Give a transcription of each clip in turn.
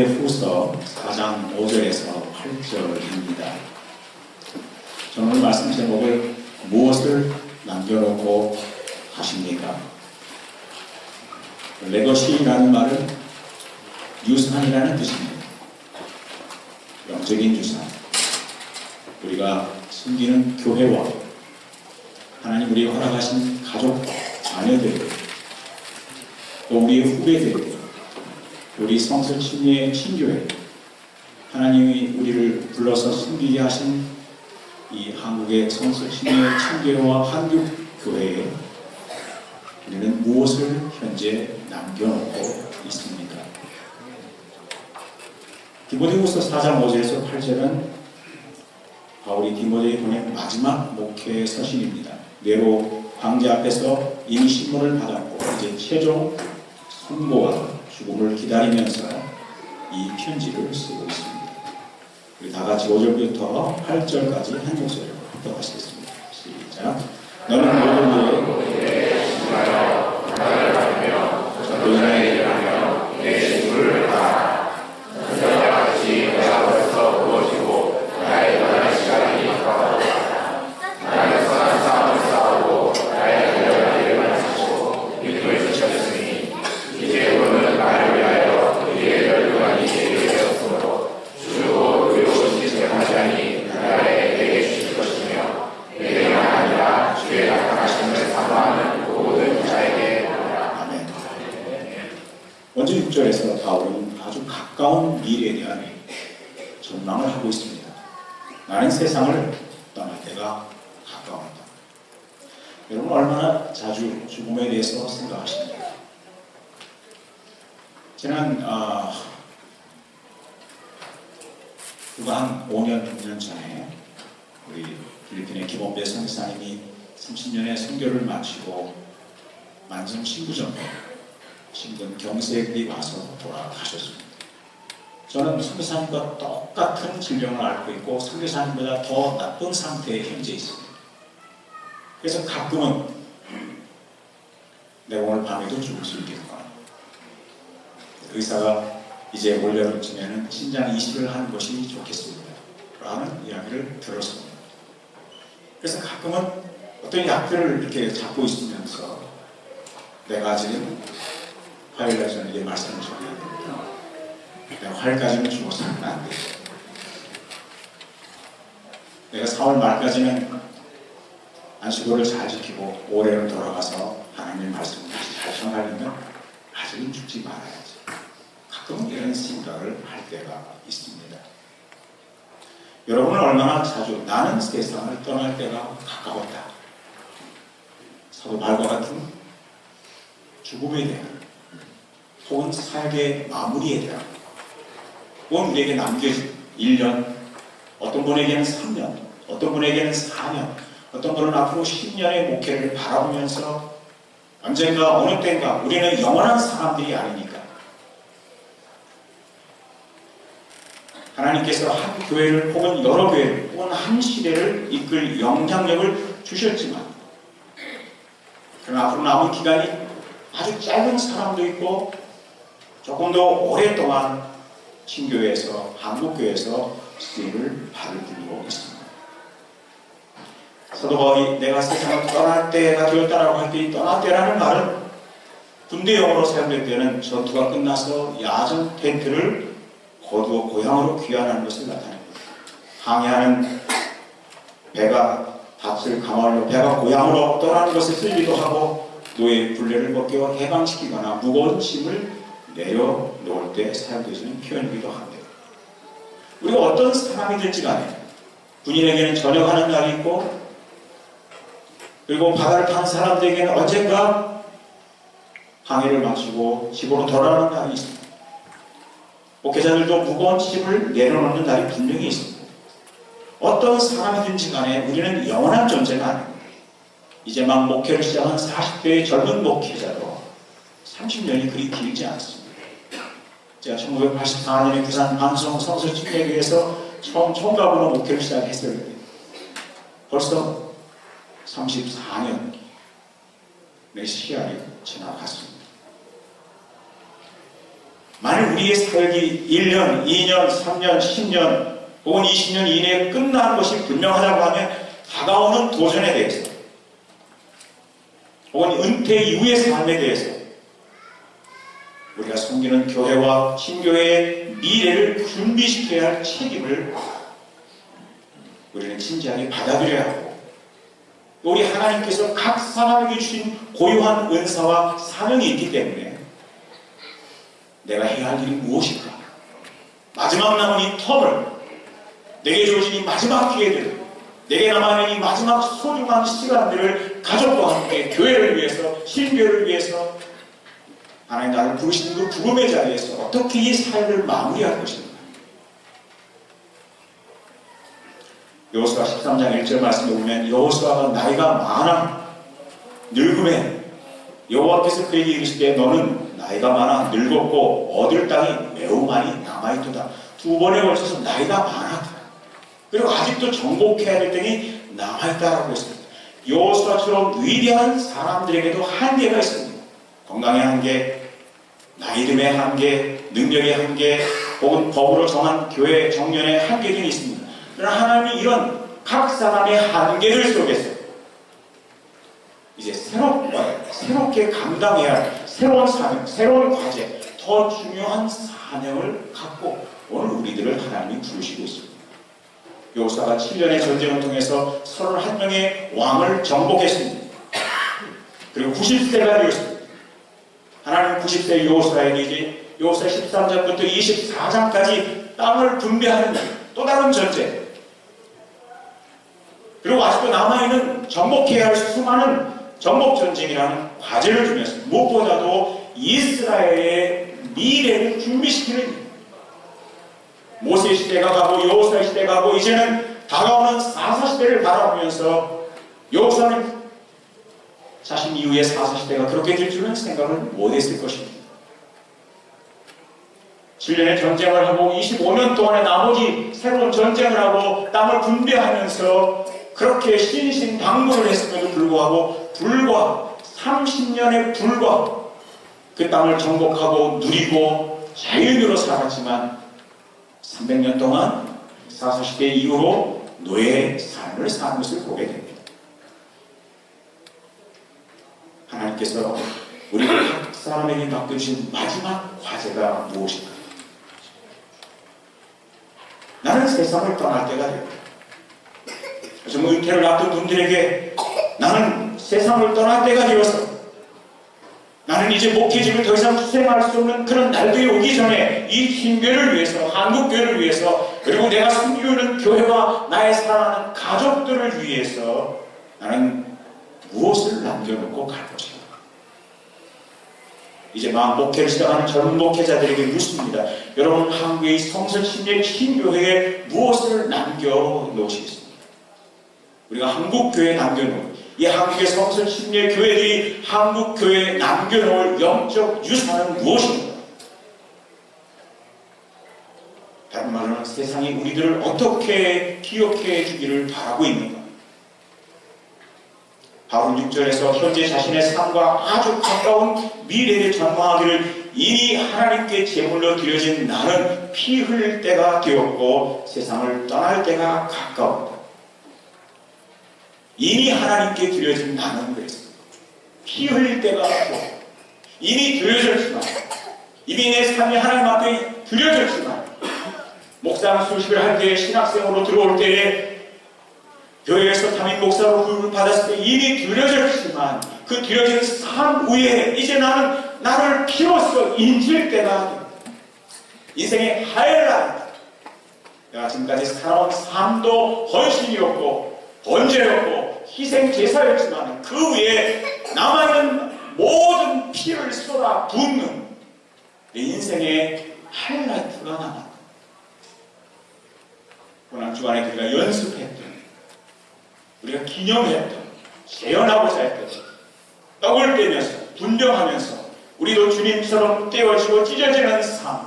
디모데후서 4장 5절에서 8절입니다. 저는 오늘 말씀 제목을 무엇을 남겨놓고 가십니까? 레거시라는 말은 유산이라는 뜻입니다. 영적인 유산. 우리가 섬기는 교회와 하나님 우리가 허락하신 가족, 자녀들, 또 우리의 후배들, 우리 성서 침례의 친교회, 하나님이 우리를 불러서 섬기게 하신 이 한국의 성서 침례의 친교회와 한국교회에 우리는 무엇을 현재 남겨놓고 있습니까? 디모데후서 4장 5절에서 8절은 바울이 디모데에 보낸 마지막 목회의 서신입니다. 네로 황제 앞에서 이미 신문을 받았고 이제 최종 선고와 죽음을 기다리면서 이 편지를 쓰고 있습니다. 우리 다 같이 5절부터 8절까지 한 목소리로 합독하시겠습니다. 시작. 너는 모든 일에 신하여 나를 하며 전도자의 일을 하며 내 직분을 다하라. 현재같이 내가 벌써 무엇이고 나의 떠날 시간이 가까웠다. 나는 선한 싸움을 싸우고 나의 달려갈 일을 마치고 일도에 지쳤으니 이제 너는 나를 위하여 우리의 멸류관이 되게 되었으므로 주로 의로우신 제사장이 나라에 내게 주실 것이며 내게만 아니라 주의 나타나심을 사모하는 모든 자에게 아멘. 먼저 6절에서 바울은 아주 가까운 미래에 대한 전망을 하고 있습니다. 나는 세상을 떠날 때가 가까웠다. 여러분 얼마나 자주 죽음에 대해서 생각하십니까? 저는 불과 한 5년 전에 우리 필리핀의 김원배 선교사님이 30년의 선교를 마치고 만성 신부전에 심근 경색이 와서 돌아가셨습니다. 저는 선교사님과 똑같은 질병을 앓고 있고 선교사님보다 더 나쁜 상태에 현재 있습니다. 그래서 가끔은 내가 오늘 밤에도 죽을 수 있겠구나. 의사가 이제 올 여름쯤에는 신장 이식을 하는 것이 좋겠습니다. 라는 이야기를 들었습니다. 그래서 가끔은 어떤 약들을 이렇게 잡고 있으면서 내가 지금 화요일날 저녁에 말씀을 전해야 됩니다. 내가 화요일까지는 죽어서는 안 돼. 내가 4월 말까지는 안식일을 잘 지키고 올해로 돌아가서 하나님의 말씀을 다시 잘 전하려면 아직은 죽지 말아야지. 가끔 이런 생각을 할 때가 있습니다. 여러분은 얼마나 자주 나는 세상을 떠날 때가 가까웠다. 사도 바울과 같은 죽음에 대한 혹은 삶의 마무리에 대한 혹은 우리에게 남겨진 1년, 어떤 분에게는 3년, 어떤 분에게는 4년, 어떤 분은 앞으로 10년의 목회를 바라보면서 언젠가 어느 때인가 우리는 영원한 사람들이 아니니까 하나님께서 한 교회를 혹은 여러 교회를 혹은 한 시대를 이끌 영향력을 주셨지만 그러나 앞으로 남은 기간이 아주 짧은 사람도 있고 조금 더 오랫동안 신교회에서 한국교회에서 쓰임을 받을 분도 있습니다. 사도 바울이 내가 세상을 떠날 때가 되었다라고 할 때 이 떠날 때라는 말은 군대용어로 사용될 때는 전투가 끝나서 야전 텐트를 거두어 고향으로 귀환하는 것을 나타냅니다. 항해하는 배가 닷을 강화하려 배가 고향으로 떠나는 것을 쓰기도 하고 노예 굴레를 벗겨 해방시키거나 무거운 짐을 내려놓을 때 사용되는 표현이기도 합니다. 우리가 어떤 사람이든지 간에 군인에게는 전역하는 날이 있고 그리고 바다를 타는 사람들에게는 언젠가 항해를 마치고 집으로 돌아오는 날이 있습니다. 목회자들도 무거운 짐을 내려놓는 날이 분명히 있습니다. 어떤 사람이든지 간에 우리는 영원한 존재가 아닙니다. 이제 막 목회를 시작한 40대의 젊은 목회자도 30년이 그리 길지 않습니다. 제가 1984년에 부산 방송 성서 침례교회에서 처음 총각으로 목회를 시작했을 때 벌써 34년의 시간이 지나갔습니다. 만일 우리의 사역이 1년, 2년, 3년, 10년 혹은 20년 이내에 끝나는 것이 분명하다고 하면 다가오는 도전에 대해서 혹은 은퇴 이후의 삶에 대해서 우리가 섬기는 교회와 신교회의 미래를 준비시켜야 할 책임을 우리는 진지하게 받아들여야 하고, 우리 하나님께서 각 사람에게 주신 고유한 은사와 사명이 있기 때문에 내가 해야 할 일이 무엇일까? 마지막 남은 이 텀을, 내게 주어진 이 마지막 기회들, 내게 남아있는 이 마지막 소중한 시간들을 가족과 함께 교회를 위해서, 신교회를 위해서 하나님 나를 부르시는 그 부름의 자리에서 어떻게 이 사역을 마무리할 것인가? 여호수아 13장 1절 말씀에 보면 여호수아가 나이가 많아 늙음에 여호와께서 그에게 이르시되 너는 나이가 많아 늙었고 얻을 땅이 매우 많이 남아있도다. 두 번에 걸쳐서 나이가 많았다. 그리고 아직도 정복해야 될 땅이 남아있다라고 했습니다. 여호수아처럼 위대한 사람들에게도 한계가 있습니다. 건강의 한계, 나이듦의 한계, 능력의 한계, 혹은 법으로 정한 교회 정년의 한계들이 있습니다. 그러나 하나님이 이런 각 사람의 한계들 속에서 이제 새롭게 감당해야 할 새로운 사명, 새로운 과제, 더 중요한 사명을 갖고 오늘 우리들을 하나님이 부르시고 있습니다. 여호수아가 7년의 전쟁을 통해서 31명의 왕을 정복했습니다. 그리고 90세가 되었습니다. 하나님 90세 여호수아에게 이제 여호수아 13장부터 24장까지 땅을 분배하는 또 다른 전쟁, 그리고 아직도 남아있는 정복해야 할 수많은 정복전쟁이라는 과제를 주면서 무엇보다도 이스라엘의 미래를 준비시키는, 모세 시대가 가고 여호수아 시대가 가고 이제는 다가오는 사사 시대를 바라보면서 여호수아는 자신 이후의 사사 시대가 그렇게 될 줄은 생각을 못했을 것입니다. 7년의 전쟁을 하고 25년 동안의 나머지 새로운 전쟁을 하고 땅을 분배하면서 그렇게 신신당부를 했음에도 불구하고 불과 30년의 불과 그 땅을 정복하고 누리고 자유인으로 살았지만 300년 동안 사사시대 이후로 노예의 삶을 사는 것을 보게 됩니다. 하나님께서 우리 각 사람에게 맡겨주신 마지막 과제가 무엇인가? 나는 세상을 떠날 때가 됩니다. 그래서 은퇴를 앞둔 분들에게 나는 세상을 떠날 때가 되어서 나는 이제 목회직을 더 이상 수행할 수 없는 그런 날들이 오기 전에 이 신교회를 위해서, 한국교회를 위해서, 그리고 내가 섬기고 있는 교회와 나의 사랑하는 가족들을 위해서 나는 무엇을 남겨놓고 갈 것인가? 이제 막 목회를 시작하는 젊은 목회자들에게 묻습니다. 여러분, 한국의 성서 침례 신교회에 무엇을 남겨놓으시겠습니까? 우리가 한국교회에 남겨놓은 이 한국의 성서 침례 교회들이 한국교회에 남겨놓을 영적 유산은 무엇인가? 다른 말로는 세상이 우리들을 어떻게 기억해 주기를 바라고 있는가? 바울은 6절에서 현재 자신의 삶과 아주 가까운 미래를 전망하기를 이미 하나님께 제물로 드려진 나는 피 흘릴 때가 되었고 세상을 떠날 때가 가까웠다. 이미 하나님께 드려진 나는 그랬습니다. 피 흘릴 때가 되었고 이미 드려졌지만, 이미 내 삶이 하나님 앞에 드려졌지만, 목사 수식을 할 때 신학생으로 들어올 때에 교회에서 담임 목사로 부름을 받았을 때 이미 드려졌지만 그 드려진 삶 위에 이제 나를 피로써 인질 때가 됩니다. 인생의 하이라이트, 내가 지금까지 살아온 삶도 헌신이었고 번제였고 희생 제사였지만 그 위에 남아있는 모든 피를 쏟아 붓는 내 인생의 하이라이트가 남았다. 오늘 주간에 우리가 연습했던, 우리가 기념했던, 재현하고자 했던, 떡을 떼면서 분명하면서 우리도 주님처럼 떼어지고 찢어지는 삶,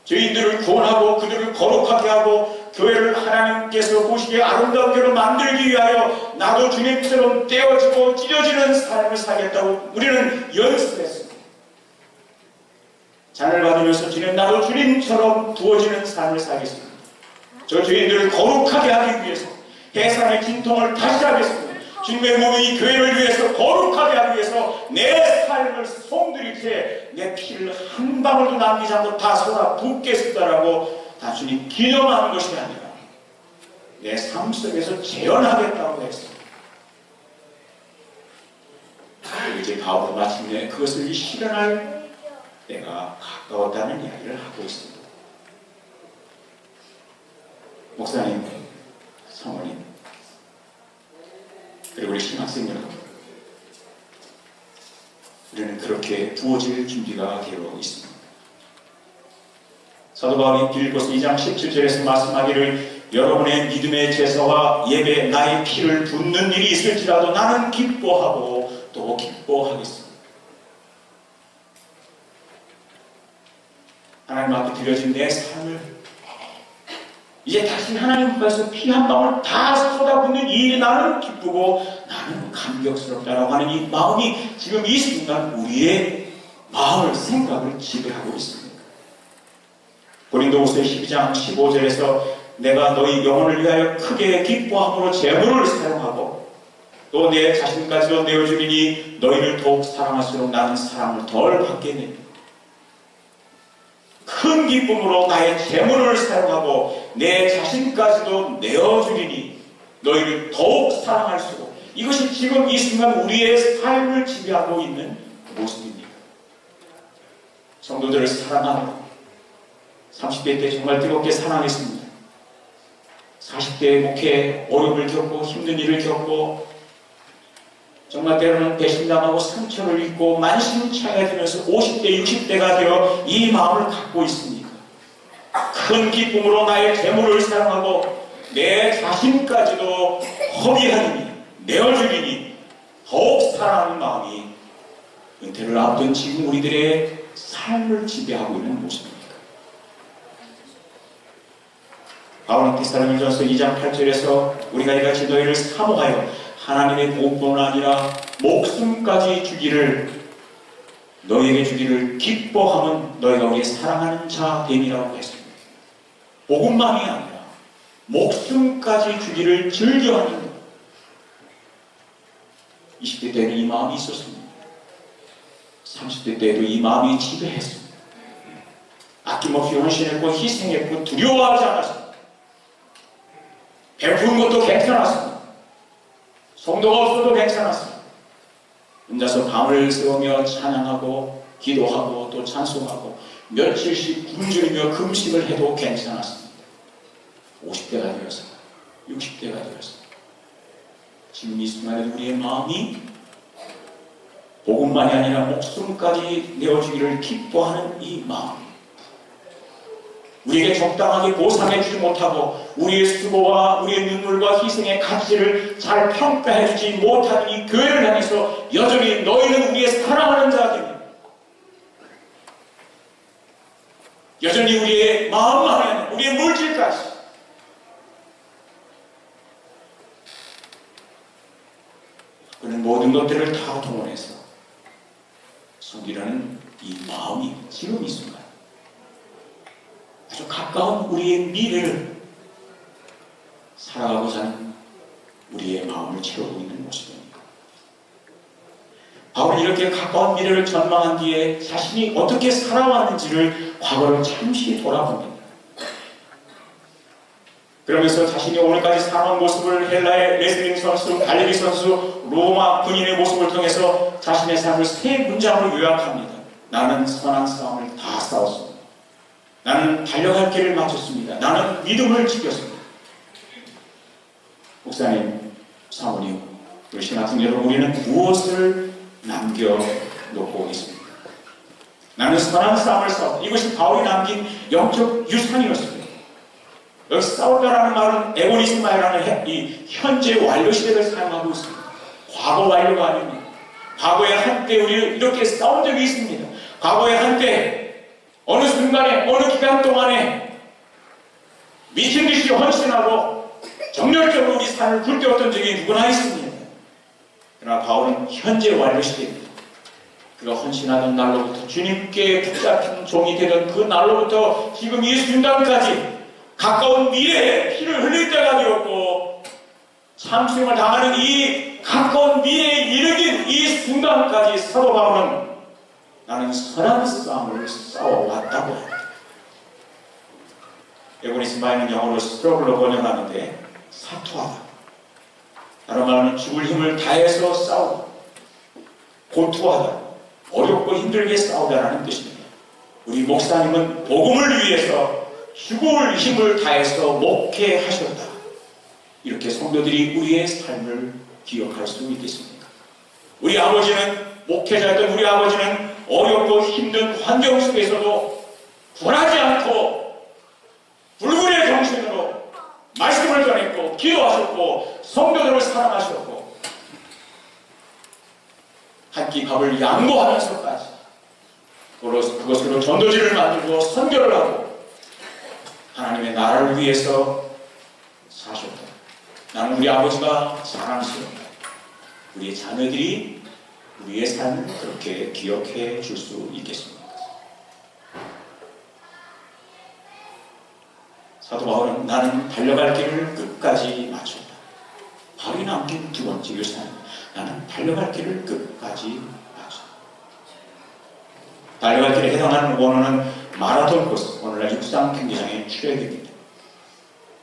저희들을 구원하고 그들을 거룩하게 하고 교회를 하나님께서 보시기에 아름다운 교회로 만들기 위하여 나도 주님처럼 떼어지고 찢어지는 삶을 살겠다고 우리는 연습했습니다. 잔을 받으면서 주님, 나도 주님처럼 부어지는 삶을 살겠습니다. 저 죄인들을 거룩하게 하기 위해서 해산의 진통을 다시 하겠습니다. 주님의 몸이 이 교회를 위해서 거룩하게 하기 위해서 내 삶을 송두리 채 내 피를 한 방울도 남기지 않고 다 쏟아 붓겠습니다라고 단순히 기념하는 것이 아니라 내 삶 속에서 재현하겠다고 했습니다. 이제 바울은 마침내 그것을 실현할 때가 가까웠다는 이야기를 하고 있습니다. 목사님, 사모님, 그리고 우리 신학생 여러분, 우리는 그렇게 부어질 준비가 되어 있습니다. 사도 바울이 빌립보서 2장 17절에서 말씀하기를 여러분의 믿음의 제사와 예배, 나의 피를 붓는 일이 있을지라도 나는 기뻐하고 또 기뻐하겠습니다. 하나님 앞에 드려진 내 삶을 이제 다시 하나님 앞에서 피 한 방울 다 쏟아붓는 이 일이 나는 기쁘고 나는 감격스럽다라고 하는 이 마음이 지금 이 순간 우리의 마음을, 생각을 지배하고 있습니다. 고린도후서 12장 15절에서 내가 너희 영혼을 위하여 크게 기뻐함으로 재물을 사용하고 또 내 자신까지도 내어주리니 너희를 더욱 사랑할수록 나는 사랑을 덜 받겠느니 큰 기쁨으로 나의 재물을 사용하고 내 자신까지도 내어주리니 너희를 더욱 사랑할수록, 이것이 지금 이 순간 우리의 삶을 지배하고 있는 모습입니다. 성도들을 사랑하고 30대 때 정말 뜨겁게 사랑했습니다. 40대의 목회에 어려움을 겪고 힘든 일을 겪고 정말 때로는 배신당하고 상처를 입고 만신창이되면서 50대, 60대가 되어 이 마음을 갖고 있습니까? 큰 기쁨으로 나의 재물을 사용하고 내 자신까지도 허비하리니 내어주리니 더욱 사랑하는 마음이 은퇴를 앞둔 지금 우리들의 삶을 지배하고 있는 모습입니다. 바울은 데살로니가전서 2장 8절에서 우리가 이같이 너희를 사모하여 하나님의 복뿐 아니라 목숨까지 주기를 너희에게 주기를 기뻐하면 너희가 우리의 사랑하는 자 됨이라고 했습니다. 복음만이 아니라 목숨까지 주기를 즐겨하는 것. 20대 때는 이 마음이 있었습니다. 30대 때에도 이 마음이 지배했습니다. 아낌없이 헌신했고 희생했고 두려워하지 않았습니다. 베푸는 것도 괜찮았습니다. 성도가 없어도 괜찮았습니다. 혼자서 밤을 새우며 찬양하고 기도하고 또 찬송하고 며칠씩 굶주리며 금식을 해도 괜찮았습니다. 50대가 되어서 60대가 되어서 지금 이 순간에 우리의 마음이 복음만이 아니라 목숨까지 내어주기를 기뻐하는 이 마음, 우리에게 적당하게 보상해주지 못하고 우리의 수고와 우리의 눈물과 희생의 가치를 잘 평가해주지 못하는 이 교회를 향해서 여전히 너희는 우리의 사랑하는 자들이다, 여전히 우리의 마음만 아니라 우리의 물질까지 그런 모든 것들을 다 동원해서 섬기라는 이 마음이 지금 이 순간 아주 가까운 우리의 미래를 살아가고자 하는 우리의 마음을 채우고 있는 모습입니다. 바울은 이렇게 가까운 미래를 전망한 뒤에 자신이 어떻게 살아왔는지를 과거를 잠시 돌아봅니다. 그러면서 자신이 오늘까지 살아온 모습을 헬라의 레슬링 선수, 달리기 선수, 로마 군인의 모습을 통해서 자신의 삶을 세 문장으로 요약합니다. 나는 선한 싸움을 다 싸웠습니다. 나는 달려갈 길을 마쳤습니다. 나는 믿음을 지켰습니다. 목사님, 사모님, 우리 신학생 여러분, 우리는 무엇을 남겨놓고 있습니까? 나는 선한 싸움을 싸웠다. 이것이 바울이 남긴 영적 유산이었습니다. 여기 싸우다라는 말은 에고니스마이라는 이 현재 완료 시대를 사용하고 있습니다. 과거 완료가 아닙니다. 과거에 한때 우리 이렇게 싸운 적이 있습니다. 과거에 한때 어느 순간에 어느 기간 동안에 미친 듯이 헌신하고 정열적으로 우리 삶을 불태웠던 적이 누구나 있습니다. 그러나 바울은 현재 완료 시대입니다. 그가 헌신하던 날로부터 주님께 붙잡힌 종이 되던 그 날로부터 지금 이 순간까지 가까운 미래에 피를 흘릴 때가 되었고 참수형을 당하는 이 가까운 미래에 이르긴 이 순간까지 사도 바울은 나는 선한 싸움을 싸워왔다고 합니다. 에고니스 바이는 영어로 스트러글로 번역하는데 사투하다. 다른 말로는 죽을 힘을 다해서 싸우다. 고투하다. 어렵고 힘들게 싸우다라는 뜻입니다. 우리 목사님은 복음을 위해서 죽을 힘을 다해서 목회하셨다. 이렇게 성도들이 우리의 삶을 기억할 수 있겠습니까? 우리 아버지는 목회자였던 우리 아버지는 어렵고 힘든 환경 속에서도 굴하지 않고 불굴의 정신으로 말씀을 전했고 기도하셨고 성도들을 사랑하셨고 한 끼 밥을 양보하면서까지 그것으로 전도지를 만들고 선교를 하고 하나님의 나라를 위해서 사셨다. 나는 우리 아버지가 자랑스럽다. 우리의 자녀들이 우리의 삶을 그렇게 기억해 줄 수 있겠습니까? 사도 바울은 나는 달려갈 길을 끝까지 마쳤다. 바울이 남긴 두 번째 교사는 나는 달려갈 길을 끝까지 마쳤다. 달려갈 길에 해당하는 원어는 마라톤 코스, 오늘날 육상 경기장의 출애굽입니다.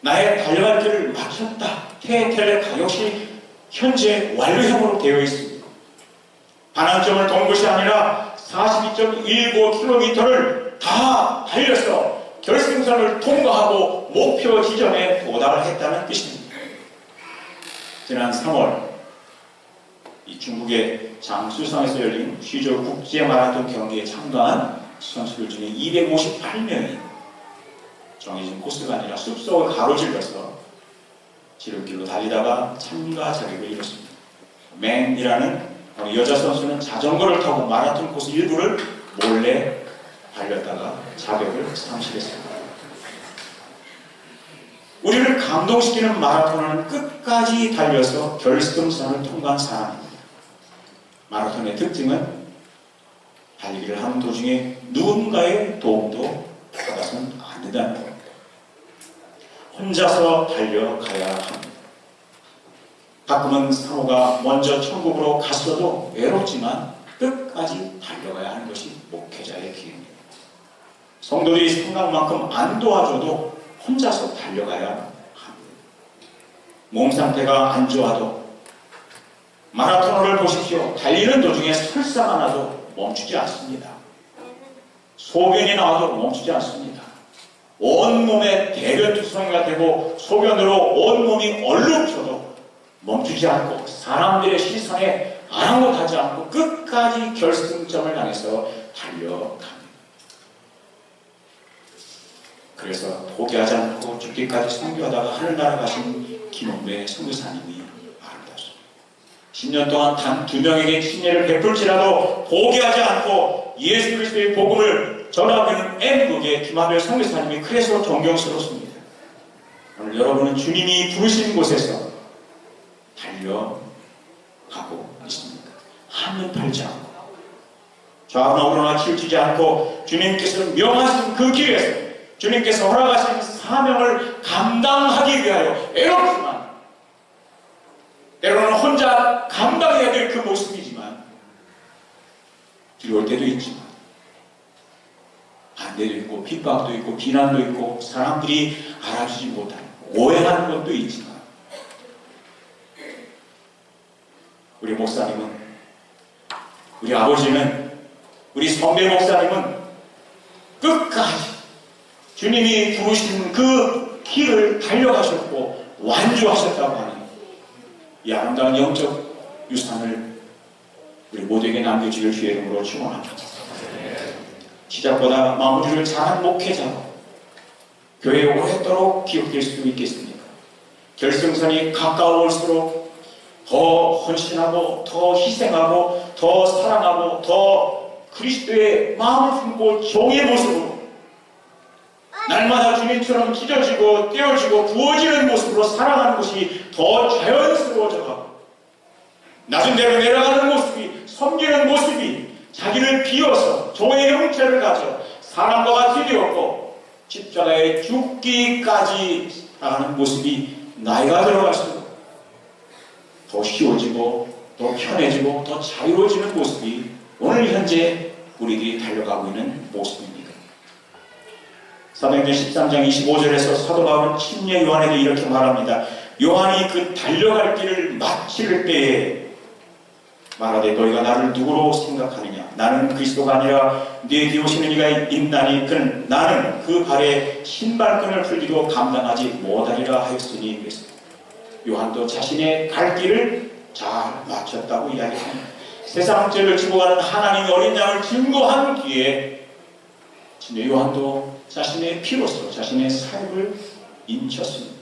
나의 달려갈 길을 마쳤다. 테텔레카 역시 현재 완료형으로 되어 있습니다. 반환점을 돈 것이 아니라 42.19km를 다 달려서 결승선을 통과하고 목표 지점에 도달을 했다는 뜻입니다. 지난 3월 이 중국의 장쑤성에서 열린 휘저 국제 마라톤 경기에 참가한 선수들 중에 258명이 정해진 코스가 아니라 숲속을 가로질러서 지름길로 달리다가 참가 자격을 이뤘습니다. 맨이라는 여자 선수는 자전거를 타고 마라톤 코스 일부를 몰래 달렸다가 자격을 상실했습니다. 우리를 감동시키는 마라톤은 끝까지 달려서 결승선을 통과한 사람입니다. 마라톤의 특징은 달리기를 하는 도중에 누군가의 도움도 받아서는 안 된다는 겁니다. 혼자서 달려가야 합니다. 가끔은 사모가 먼저 천국으로 갔어도 외롭지만 끝까지 달려가야 하는 것이 목회자의 길입니다. 성도들이 생각만큼 안 도와줘도 혼자서 달려가야 합니다. 몸 상태가 안 좋아도 마라토너를 보십시오. 달리는 도중에 설사가 나도 멈추지 않습니다. 소변이 나와도 멈추지 않습니다. 온몸에 대변투성이가 되고 소변으로 온몸이 얼룩져도 멈추지 않고 사람들의 시선에 아랑곳하지 않고 끝까지 결승점을 향해서 달려갑니다. 그래서 포기하지 않고 죽기까지 선교하다가 하늘나라 가신 김원배 선교사님이 아름답습니다. 10년 동안 단 2명에게 친애를 베풀지라도 포기하지 않고 예수 그리스도의 복음을 전하는 N국의 김한별 선교사님이 그래서 존경스럽습니다. 오늘 여러분은 주님이 부르신 곳에서 달려가고 있습니까? 한눈 팔지 않고 좌우나 우로나 치우치지 않고 주님께서 명하신 그 길에서 주님께서 허락하신 사명을 감당하기 위하여 애롭지만 때로는 혼자 감당해야 될 그 모습이지만 두려울 때도 있지만 반대도 있고 핍박도 있고 비난도 있고 사람들이 알아주지 못하는 오해하는 것도 있지만 우리 목사님은 우리 아버지는 우리 선배 목사님은 끝까지 주님이 부르신 그 길을 달려가셨고 완주하셨다고 하는 이 아름다운 영적 유산을 우리 모두에게 남겨주길 주의 이름으로 축원합니다. 시작보다 마무리를 잘한 목회자로 교회에 오랫도록 기억될 수 있겠습니까? 결승선이 가까울수록 더 헌신하고 더 희생하고 더 사랑하고 더 그리스도의 마음을 품고 종의 모습으로 날마다 주님처럼 찢어지고 떼어지고 부어지는 모습으로 살아가는 것이 더 자연스러워져가고 낮은 데로 내려가는 모습이 섬기는 모습이 자기를 비워서 종의 형체를 가져 사람과 같이 되었고 십자가에 죽기까지 나가는 모습이 나이가 들어갈수록 더 쉬워지고 더 편해지고 더 자유로워지는 모습이 오늘 현재 우리들이 달려가고 있는 모습입니다. 사도행전 13장 25절에서 사도 바울은 침례 요한에게 이렇게 말합니다. 요한이 그 달려갈 길을 마칠 때에 말하되 너희가 나를 누구로 생각하느냐? 나는 그리스도가 아니라 네 뒤오시는 이가 있나니 그는 나는 그 발에 신발끈을 풀기도 감당하지 못하리라 하였으니 그랬습니다. 요한도 자신의 갈 길을 잘 마쳤다고 이야기합니다. 세상 죄를 지고 가는 하나님의 어린 양을 증거한 뒤에 진짜 요한도 자신의 피로서 자신의 삶을 인쳤습니다.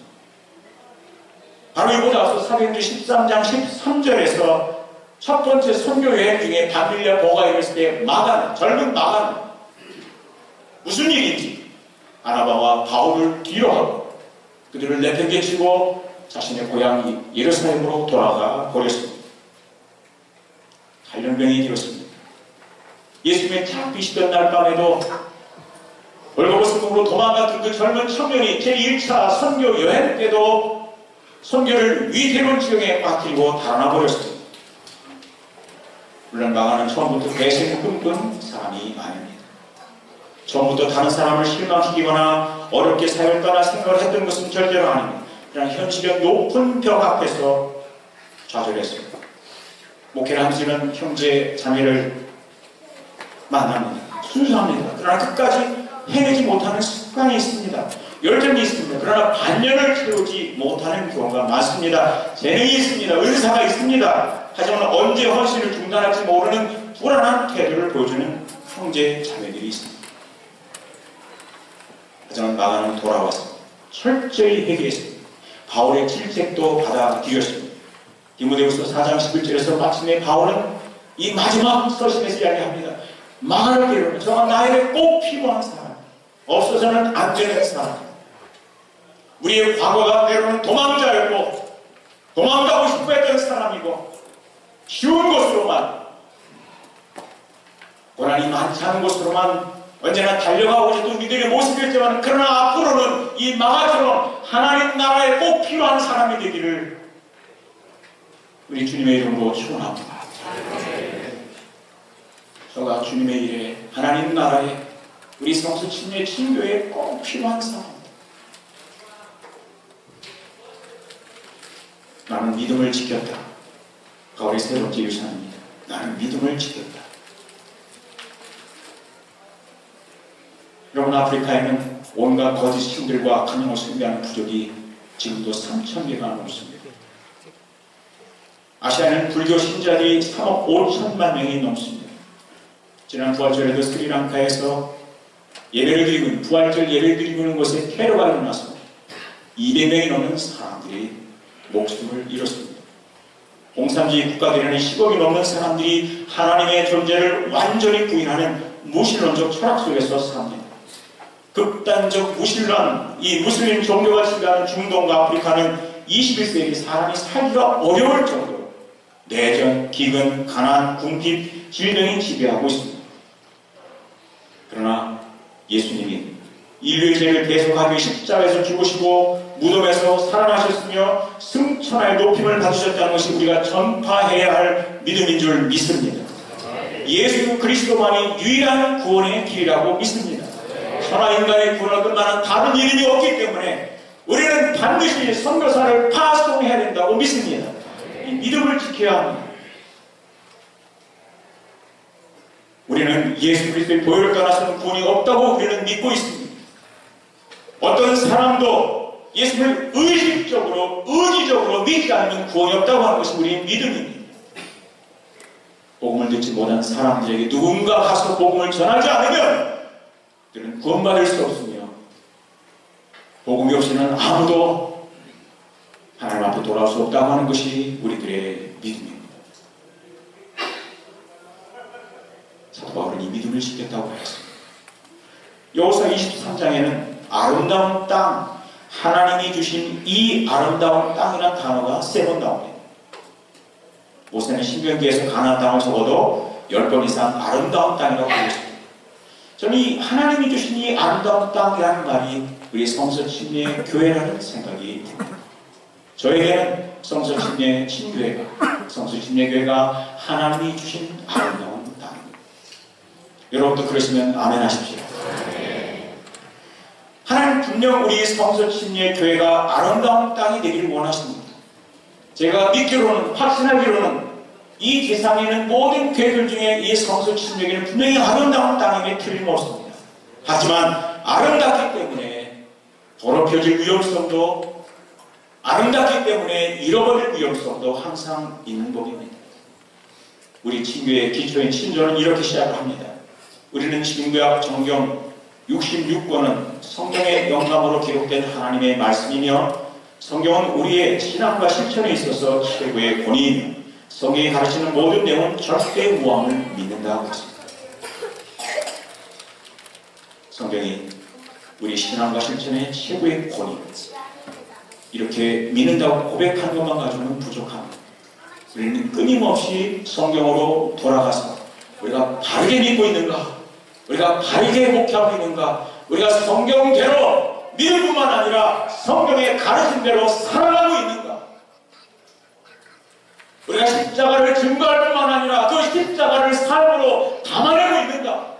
바로 이보다 앞서 사도행전 13장 13절에서 첫 번째 선교 여행 중에 바빌리아 보가 있을 때 마간, 젊은 마간 무슨 일인지 바나바와 바울을 뒤로 하고 그들을 내팽개치고 자신의 고향 예루살렘으로 돌아가 버렸습니다. 갈련병이 되었습니다. 예수님의 잡히시던 날 밤에도 벌거벗음으로 도망갔던 그 젊은 청년이 제1차 선교 여행 때도 선교를 위태로운 지경에 빠뜨리고 달아나 버렸습니다. 물론 마가는 처음부터 배신을 꿈꾼 사람이 아닙니다. 처음부터 다른 사람을 실망시키거나 어렵게 사역을 떠나 생각을 했던 것은 절대로 아닙니다. 그냥 현실의 높은 벽 앞에서 좌절했습니다. 목회를 하시는 형제 자매를 만납니다. 순수합니다. 그러나 끝까지 해내지 못하는 습관이 있습니다. 열정이 있습니다. 그러나 반년을 채우지 못하는 경우가 많습니다. 재능이 있습니다. 은사가 있습니다. 하지만 언제 헌신을 중단할지 모르는 불안한 태도를 보여주는 형제 자매들이 있습니다. 하지만 마가는 돌아와서 철저히 회개했습니다. 바울의 질책도 받아들였습니다. 디모데후서 4장 11절에서 마침내 바울은 이 마지막 서신에서 이야기합니다. 마가를 깨우는 저가 나에게 꼭 필요한 사람, 없어서는 안 되는 사람. 우리의 과거가 때로는 도망자였고 도망가고 싶어 했던 사람이고 쉬운 곳으로만 고난이 많지 않은 곳으로만 언제나 달려가고 싶은 우리들의 모습이었지만 그러나 앞으로는 이 마가처럼 하나님 나라에 꼭 필요한 사람이 되기를 우리 주님의 이름으로 축원합니다. 저가 주님의 일에 하나님 나라에 우리 성수 침례 친교에 꼭 필요한 사람. 나는 믿음을 지켰다. 바울의 세 번째 유산입니다. 나는 믿음을 지켰다. 여러분, 아프리카에는 온갖 거짓 신들과 악한 숭배하는 부족이 지금도 3,000개가 넘습니다. 아시아에는 불교 신자들이 3억 5천만 명이 넘습니다. 지난 부활절에도 스리랑카에서 예배를 드리고 있는 부활절 예배를 드리고 있는 곳에 테러가 일어나서 200명이 넘는 사람들이 목숨을 잃었습니다. 공산주의 국가들에는 10억이 넘는 사람들이 하나님의 존재를 완전히 부인하는 무신론적 철학 속에서 삽니다. 극단적 무신론, 이 무슬림 종교가 지배하는 중동과 아프리카는 21세기 사람이 살기가 어려울 정도로 내전, 기근, 가난, 궁핍, 질병이 지배하고 있습니다. 그러나 예수님이 인류의 죄를 대속하기 위해 십자가에서 죽으시고 무덤에서 살아나셨으며 승천하의 높임을 받으셨다는 것이 우리가 전파해야 할 믿음인 줄 믿습니다. 예수 그리스도만이 유일한 구원의 길이라고 믿습니다. 천하 인간의 구원을 끝나는 다른 이름이 없기 때문에 우리는 반드시 선교사를 파송해야 된다고 믿습니다. 이 믿음을 지켜야 합니다. 우리는 예수 그리스도의 보혈을 떠나서는 구원이 없다고 우리는 믿고 있습니다. 어떤 사람도 예수를 의식적으로, 의지적으로 믿지 않으면 구원이 없다고 하는 것이 우리의 믿음입니다. 복음을 듣지 못한 사람들에게 누군가 가서 복음을 전하지 않으면 그들은 구원받을 수 없으며 복음이 없이는 아무도 하나님 앞에 돌아올 수 없다고 하는 것이 우리들의 믿음입니다. 사도 바울은 이 믿음을 지켰다고 했습니다. 여호수아 23장에는 아름다운 땅, 하나님이 주신 이 아름다운 땅이라는 단어가 3번 나옵니다. 모세는 신명기에서 가나안 땅을 적어도 10번 이상 아름다운 땅이라고 부르습니다. 저는 이 하나님이 주신 이 아름다운 땅이라는 말이 우리 성서침례 교회라는 생각이 듭니다. 저에게는 성서침례 친교회가, 성서침례 교회가 하나님이 주신 아름다운 땅입니다. 여러분도 그러시면 아멘 하십시오. 하나님 분명 우리 성서침례 교회가 아름다운 땅이 되기를 원하십니다. 제가 믿기로는, 확신하기로는 이 세상에 있는 모든 교회들 중에 이 성서침례교회는 분명히 아름다운 땅임에 틀림없습니다. 하지만 아름답기 때문에 더럽혀질 위험성도, 아름답기 때문에 잃어버릴 위험성도 항상 있는 법입니다. 우리 친교의 기초인 친조는 이렇게 시작을 합니다. 우리는 신구약 정경 66권은 성경의 영감으로 기록된 하나님의 말씀이며, 성경은 우리의 신앙과 실천에 있어서 최고의 권위이며, 성경이 가르치는 모든 내용은 절대 무함을 믿는다고 했습니다. 성경이 우리 신앙과 실천의 최고의 권위입니다. 이렇게 믿는다고 고백하는 것만 가지고는 부족합니다. 우리는 끊임없이 성경으로 돌아가서 우리가 바르게 믿고 있는가, 우리가 바르게 목회하고 있는가, 우리가 성경대로 믿을 뿐만 아니라 성경의 가르침대로 살아가고 있는가, 우리가 십자가를 증거할 뿐만 아니라 그 십자가를 삶으로 담아내고 있는가,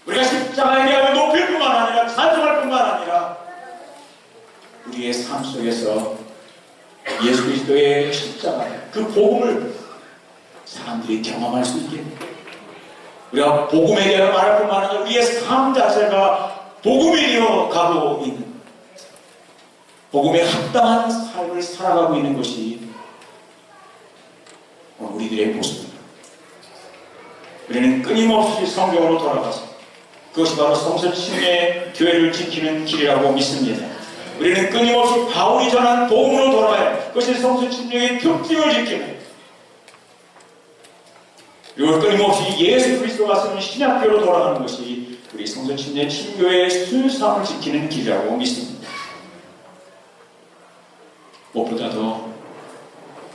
우리가 십자가에 대하여 높일 뿐만 아니라 찬송할 뿐만 아니라 우리의 삶 속에서 예수 그리스도의 십자가, 그 복음을 사람들이 경험할 수 있게, 우리가 복음에 대하여 말할 뿐만 아니라 우리의 삶 자체가 복음이 되어 가고 있는, 복음에 합당한 삶을 살아가고 있는 것이 우리들의 모습입니다. 우리는 끊임없이 성경으로 돌아가서 그것이 바로 성서침례 교회를 지키는 길이라고 믿습니다. 우리는 끊임없이 바울이 전한 복음으로 돌아가야, 그것이 성서침례의 특징을 지키는, 그리고 끊임없이 예수 그리스도가 쓰는 신약교로 돌아가는 것이 우리 성서침례 친교회의 순수함을 지키는 길이라고 믿습니다. 무엇보다도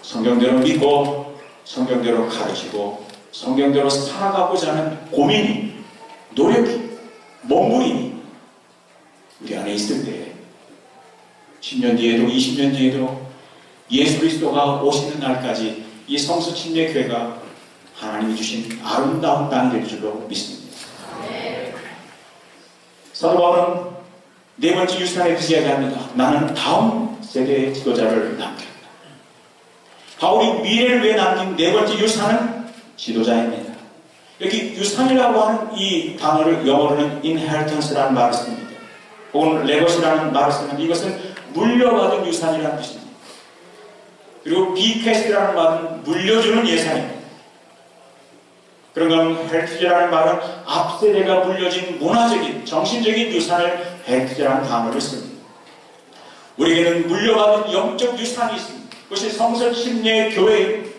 성경대로 믿고 성경대로 가르치고 성경대로 살아가고자 하는 고민이, 노력이, 몸부림이 우리 안에 있을 때 10년 뒤에도 20년 뒤에도 예수 그리스도가 오시는 날까지 이 성서침례교회가 하나님이 주신 아름다운 땅이 될 줄로 믿습니다. 사도 바울은 네 번째 유산에 대해서 이야기합니다. 나는 다음 세대의 지도자를 남겼다. 바울이 미래를 위해 남긴 네 번째 유산은 지도자입니다. 여기 유산이라고 하는 이 단어를 영어로는 inheritance라는 말을 씁니다. 혹은 legacy라는 말을 쓰는데 이것은 물려받은 유산이라는 뜻입니다. 그리고 bequest라는 말은 물려주는 예산입니다. 그런가 heritage라는 말은 앞세대가 물려진 문화적인, 정신적인 유산을 heritage라는 단어를 씁니다. 우리에게는 물려받은 영적 유산이 있습니다. 그것이 성서침례 교회입니다.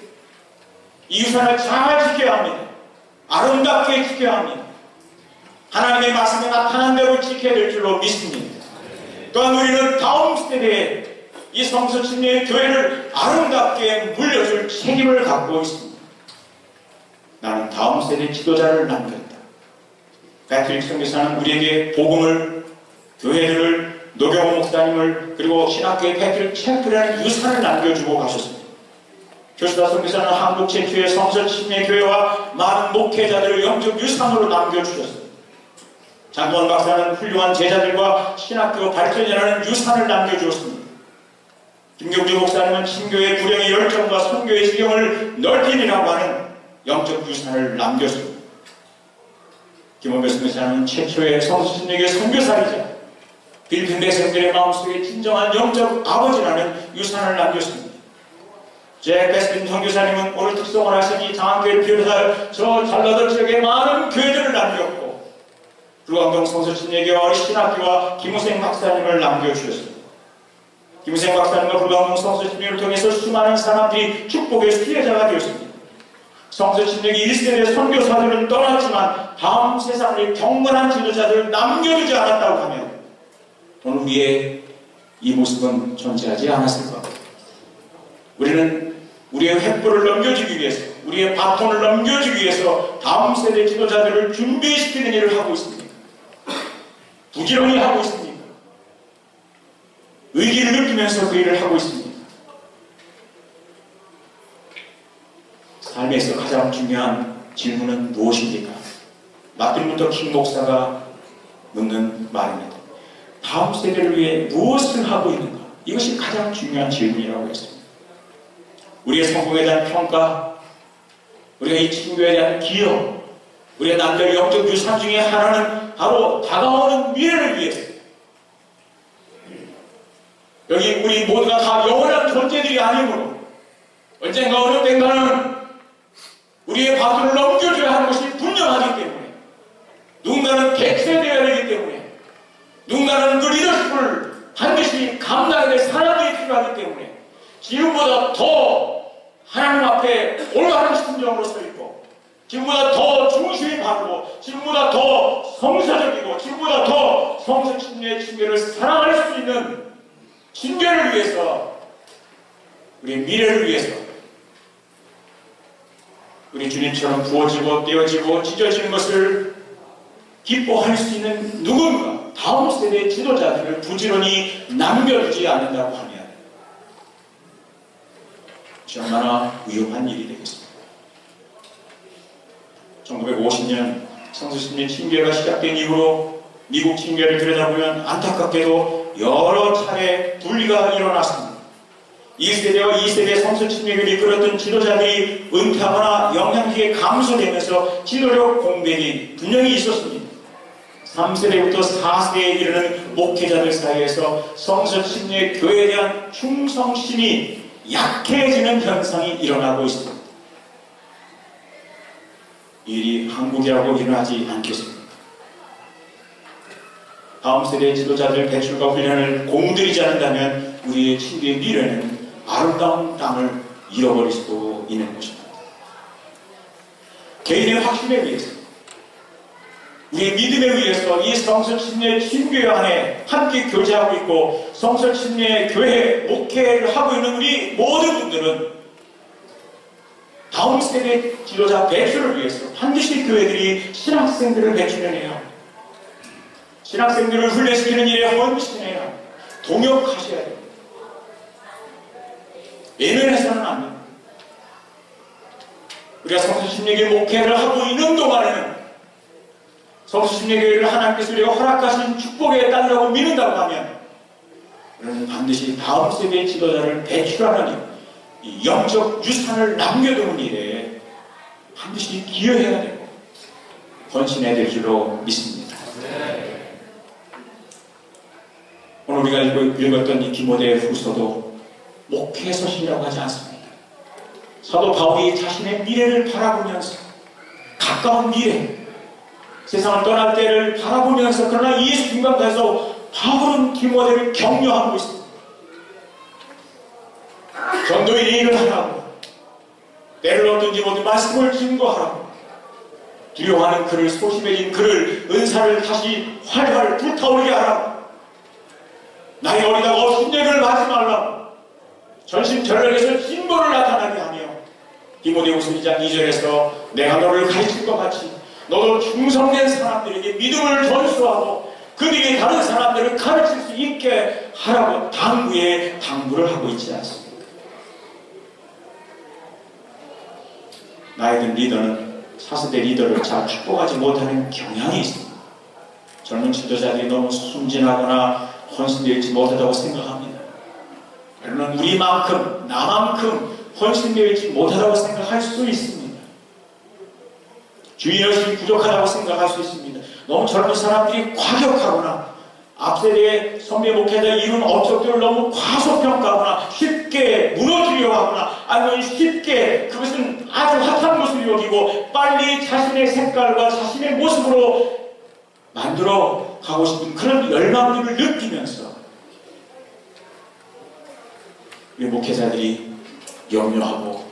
이 유산을 잘 지켜야 합니다. 아름답게 지켜야 합니다. 하나님의 말씀에 나타난 대로 지켜야 될 줄로 믿습니다. 또한 우리는 다음 세대에 이 성서침례 교회를 아름답게 물려줄 책임을 갖고 있습니다. 나는 다음 세대 지도자를 남겼다. 패트릭 선교사는 우리에게 복음을, 교회들을, 노경호 목사님을, 그리고 신학교의 패트릭 채플이라는 유산을 남겨주고 가셨습니다. 교수다 선교사는 한국 최초의 성서침례 교회와 많은 목회자들을 영적 유산으로 남겨주셨습니다. 장건 박사는 훌륭한 제자들과 신학교 발전이라는 유산을 남겨주었습니다. 김경주 목사님은 신교의 구령의 열정과 선교의 지경을 넓히리라고 하는 영적 유산을 남겼습니다. 김원배 선교사는 최초의 성서침례교회 선교사이자 필리핀 백성들의 마음속에 진정한 영적 아버지라는 유산을 남겼습니다. 잭 베스킨 선교사님은 오늘 특성을 하신 이 장안교회를 비롯하여 저 전라도 지역에 많은 교회들을 남겼고, 불광동 성서침례교회와 신학교와 김우생 박사님을 남겨주셨습니다. 김우생 박사님과 불광동 성서침례를 통해서 수많은 사람들이 축복의 수혜자가 되었습니다. 성서침례교 1세대 선교사들은 떠났지만 다음 세상을 경건한 지도자들을 남겨두지 않았다고 하면 오늘 우리의 이 모습은 존재하지 않았을 겁니다. 우리는 우리의 횃불을 넘겨주기 위해서, 우리의 바톤을 넘겨주기 위해서 다음 세대 지도자들을 준비시키는 일을 하고 있습니까? 부지런히 하고 있습니까? 의기를 느끼면서 그 일을 하고 있습니까? 삶에서 가장 중요한 질문은 무엇입니까? 마틴 루터 킹 목사가 묻는 말입니다. 다음 세대를 위해 무엇을 하고 있는가? 이것이 가장 중요한 질문이라고 했습니다. 우리의 성공에 대한 평가, 우리가 이 친구에 대한 기여, 우리의 남들 영적 유산 중에 하나는 바로 다가오는 미래를 위해서. 여기 우리 모두가 다 영원한 존재들이 아니므로 언젠가 어느 때인가는 우리의 바톤을 넘겨줘야 하는 것이 분명하기 때문에, 누군가는 대체되어야 되기 때문에, 누군가는 그 리더십을 반드시 감당해야 될 사람들이 필요하기 때문에 지금보다 더 하나님 앞에 올바른 심정으로 서 있고, 지금보다 더 중심이 바르고, 지금보다 더 성사적이고, 지금보다 더 성서친의 친교를 사랑할 수 있는 친교를 위해서, 우리의 미래를 위해서, 우리 주님처럼 부어지고 떼어지고 찢어지는 것을 기뻐할 수 있는 누군가, 다음 세대의 지도자들을 부지런히 남겨두지 않는다고 하면 얼마나 위험한 일이 되겠습니까? 1950년 성수신의 징계가 시작된 이후로 미국 징계를 들여다보면 안타깝게도 여러 차례 분리가 일어났습니다. 1세대와 2세대 성수침략을 이끌었던 지도자들이 은퇴하거나 영향력이 감소되면서 지도력 공백이 분명히 있었습니다. 3세대부터 4세대에 이르는 목회자들 사이에서 성서침략 교회에 대한 충성심이 약해지는 현상이 일어나고 있습니다. 이 일이 한국이라고 일어나지 않겠습니까? 다음 세대의 지도자들 배출과 훈련을 공들이지 않는다면 우리의 친구의 미래는 아름다운 땅을 잃어버릴 수도 있는 것입니다. 개인의 확신에 위해서, 우리의 믿음에 의해서 이 성서침례 친교회 안에 함께 교제하고 있고 성서침례 교회 목회를 하고 있는 우리 모든 분들은 다음 세대 지도자 배출을 위해서 반드시 교회들이 신학생들을 배출해내야, 신학생들을 훈련시키는 일에 헌신해야, 동역하셔야 됩니다. 예면해서는 안 됩니다. 우리가 성서침례교회 목회를 하고 있는 동안에는 성수침례교회를 하나님께서 우리가 허락하신 축복에 따르라고 믿는다고 하면 우리는 반드시 다음 세대의 지도자를 배출하는 이 영적 유산을 남겨두는 일에 반드시 기여해야 되고 헌신해야 될 줄로 믿습니다. 오늘 우리가 읽었던 이 디모데 후서도 목회 서신이라고 하지 않습니다. 사도 바울이 자신의 미래를 바라보면서, 가까운 미래, 세상을 떠날 때를 바라보면서, 그러나 이 순간까지도 바울은 디모데를 격려하고 있습니다. 전도인의 일을 하라고, 때를 얻든지 모든 말씀을 증거하라고, 두려워하는 그를, 소심해진 그를, 은사를 다시 활활 불타오르게 하라고, 나이 어리다고 흰내를 하지 말라고, 전심전력에서 진보를 나타나게 하며, 디모데후서 2장 2절에서 내가 너를 가르칠 것 같이 너도 충성된 사람들에게 믿음을 전수하고 그들이 다른 사람들을 가르칠 수 있게 하라고 당부를 하고 있지 않습니까? 나이든 리더는 4세대 리더를 잘 축복하지 못하는 경향이 있습니다. 젊은 지도자들이 너무 순진하거나 헌신되지 못하다고 생각합니다. 여러분, 우리만큼, 나만큼 헌신되지 못하다고 생각할 수 있습니다. 주인의식이 부족하다고 생각할 수 있습니다. 너무 젊은 사람들이 과격하거나 앞세대의 선배 목회자의 이룬 업적들을 너무 과소평가하거나 쉽게 무너뜨리려고 하거나 아니면 쉽게 그것은 아주 핫한 것으로 여기고 빨리 자신의 색깔과 자신의 모습으로 만들어 가고 싶은 그런 열망들을 느끼면서 우리 목회자들이 염려하고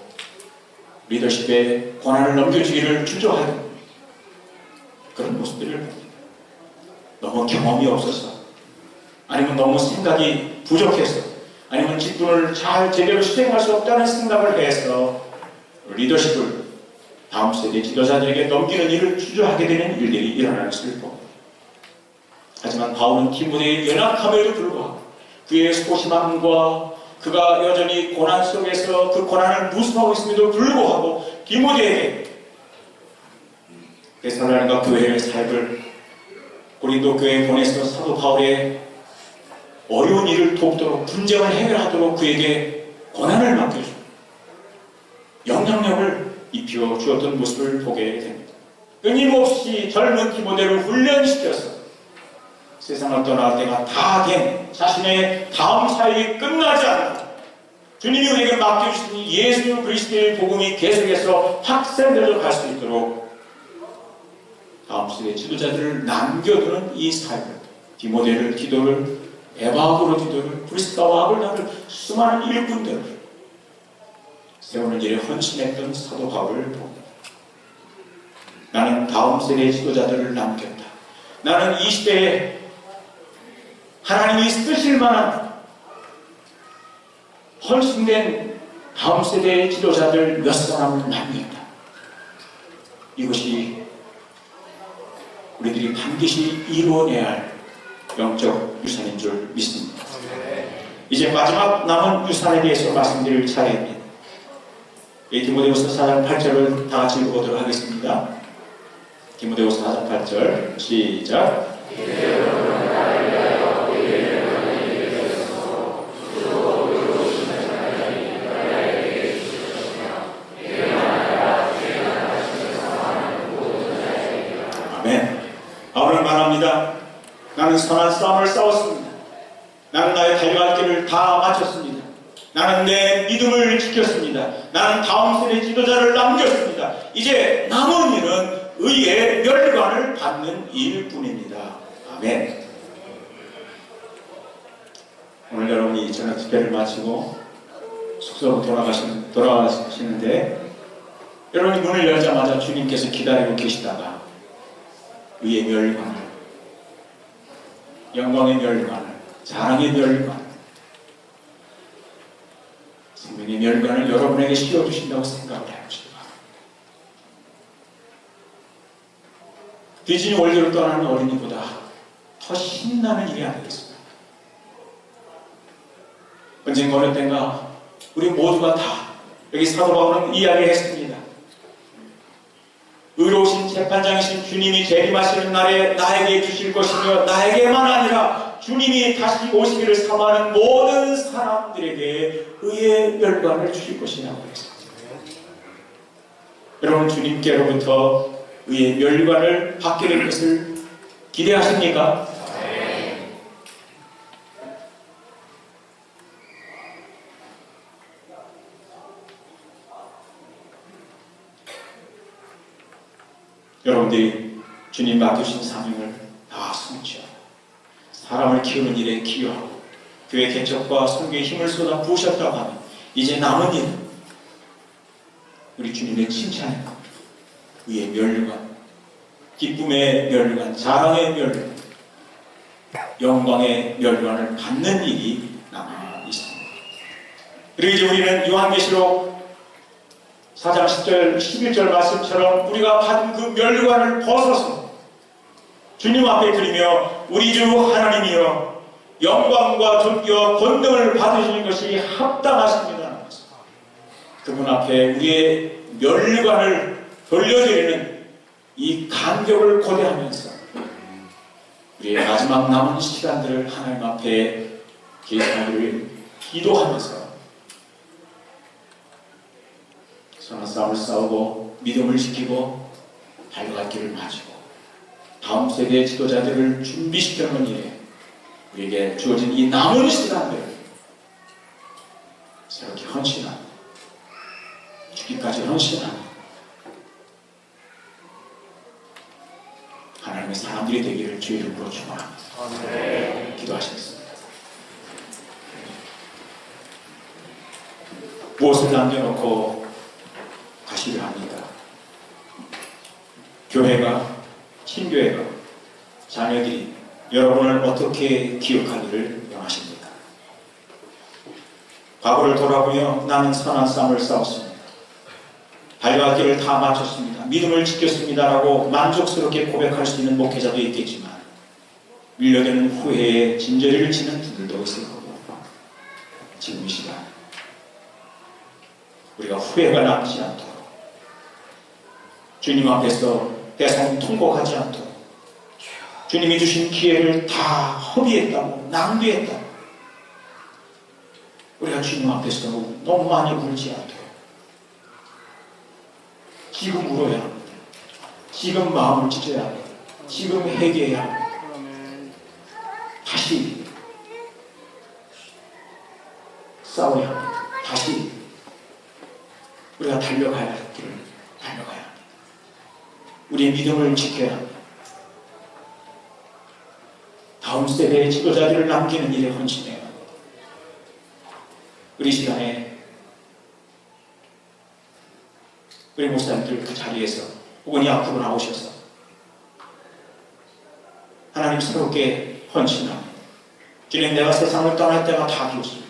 리더십의 권한을 넘겨주기를 주저하는 그런 모습들을 봅니다. 너무 경험이 없어서, 아니면 너무 생각이 부족해서, 아니면 직분을 잘 제대로 수행할 수 없다는 생각을 해서 리더십을 다음 세대 지도자들에게 넘기는 일을 주저하게 되는 일들이 일어날 수 있고, 하지만 바울은 디모데의 연약함에도 불구하고 그의 소심함과 그가 여전히 고난 속에서 그 고난을 무서워하고 있음에도 불구하고 디모데에게 데살로니가 교회의 사역을 고린도 교회에 보내서 사도 바울의 어려운 일을 돕도록 분쟁을 해결하도록 그에게 고난을 맡겨주고 영향력을 입혀 주었던 모습을 보게 됩니다. 끊임없이 젊은 디모데를 훈련시켜서 세상을 떠날 때가 다 된 자신의 다음 사역이 끝나지 않고 주님이 우리에게 맡겨주신 예수 그리스도의 복음이 계속해서 확산되어 갈 수 있도록 다음 세대 지도자들을 남겨두는 이 사역을, 디모데를, 디도를, 에바고로 디도를, 브리스가와 아굴라를, 수많은 일꾼들을 세우는 일에 헌신했던 사도 바울을 봅니다. 나는 다음 세대 지도자들을 남겼다. 나는 이 시대에 하나님이 쓰실 만한 헌신된 다음 세대의 지도자들 몇 사람을 남겼다. 이것이 우리들이 반드시 이루어내야 할 영적 유산인 줄 믿습니다. 이제 마지막 남은 유산에 대해서 말씀드릴 차례입니다. 디모데후서 4장 8절을 다 같이 읽어보도록 하겠습니다. 디모데후서 4장 8절 시작. 바울은 말합니다. 나는 선한 싸움을 싸웠습니다. 나는 나의 달려갈 길을 다 마쳤습니다. 나는 내 믿음을 지켰습니다. 나는 다음 세대 지도자를 남겼습니다. 이제 남은 일은 의의 멸관을 받는 일뿐입니다. 아멘. 오늘 여러분이 저녁 집회를 마치고 숙소로 돌아가시는데 여러분이 문을 열자마자 주님께서 기다리고 계시다가 의의 멸관을, 영광의 멸관을, 자랑의 멸관, 생명의 멸관을 여러분에게 씌워주신다고 생각을 해보시기 바랍니다. 디즈니 월드를 떠나는 어린이보다 더 신나는 일이 아니겠습니까? 언젠가 어느 때인가 우리 모두가 다 여기 사도 바울은 이야기했습니다. 의로우신 재판장이신 주님이 재림하시는 날에 나에게 주실 것이며 나에게만 아니라 주님이 다시 오시기를 사모하는 모든 사람들에게 의의 멸관을 주실 것이라고 했습니다. 여러분 주님께로부터 의의 멸관을 받게 될 것을 기대하십니까? 여러분들이 주님 맡으신 사명을 다 성취하고 사람을 키우는 일에 기여하고 교회 개척과 선교에 힘을 쏟아 부으셨다고 하면 이제 남은 일은 우리 주님의 칭찬과 의의 멸관, 기쁨의 멸관, 자랑의 멸관, 영광의 멸관을 받는 일이 남아 있습니다. 그리고 이제 우리는 요한계시록 4장 10절, 11절 말씀처럼 우리가 받은 그 멸관을 벗어서 주님 앞에 드리며 우리 주 하나님이여 영광과 존귀와 권능을 받으시는 것이 합당하십니다. 그분 앞에 우리의 멸관을 돌려드리는 이 간격을 고대하면서 우리의 마지막 남은 시간들을 하나님 앞에 계산하기를 기도하면서 선한 싸움을 싸우고 믿음을 지키고 달려갈 길을 마치고 다음 세대의 지도자들을 준비시켜놓은 일에 우리에게 주어진 이 남은 시간들을 새롭게 헌신하고 죽기까지 헌신하고 하나님의 사람들이 되기를 주의 이름으로 축원합니다. 기도하시겠습니다. 무엇을 남겨놓고 가시려 합니까? 교회가, 친교회가, 자녀들이 여러분을 어떻게 기억하기를 원하십니까? 과거를 돌아보며 나는 선한 싸움을 싸웠습니다. 달려갈 길을 다 마쳤습니다. 믿음을 지켰습니다라고 만족스럽게 고백할 수 있는 목회자도 있겠지만 밀려드는 후회에 진저리를 치는 분들도 있을 거고, 지금 이 시간 우리가 후회가 남지 않도록 주님 앞에서 대성 통곡하지 않도록 주님이 주신 기회를 다 허비했다고 낭비했다고 우리가 주님 앞에서 너무 많이 울지 않도록 지금 울어야 합니다. 지금 마음을 찢어야 합니다. 지금 회개해야 합니다. 다시 싸워야 합니다. 다시 우리가 달려가야 할 길을 달려가야 합니다. 우리의 믿음을 지켜야 합니다. 다음 세대의 지도자들을 남기는 일에 헌신해야 합니다. 우리 시간에 우리 목사님들 그 자리에서 혹은 이 앞으로 나오셔서 하나님 새롭게 헌신합니다. 주님, 내가 세상을 떠날 때가 다 되었습니다.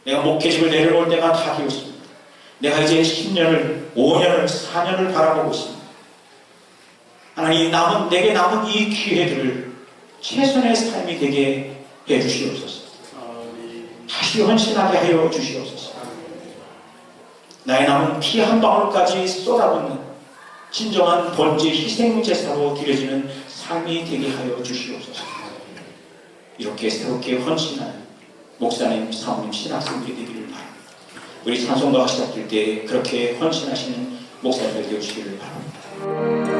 내가 목회직을 내려놓을 때가 다 되었습니다. 내가 이제 10년을, 5년을, 4년을 바라보고 있습니다. 하나님, 내게 남은 이 기회들을 최선의 삶이 되게 해주시옵소서. 다시 헌신하게 하여 주시옵소서. 나의 남은 피 한 방울까지 쏟아붓는 진정한 번제 희생제사로 드려지는 삶이 되게 하여 주시옵소서. 이렇게 새롭게 헌신하는 목사님, 사모님, 신학생들이 되기를 바랍니다. 우리 찬송가가 시작될 때 그렇게 헌신하시는 목사님들 되시기를 바랍니다.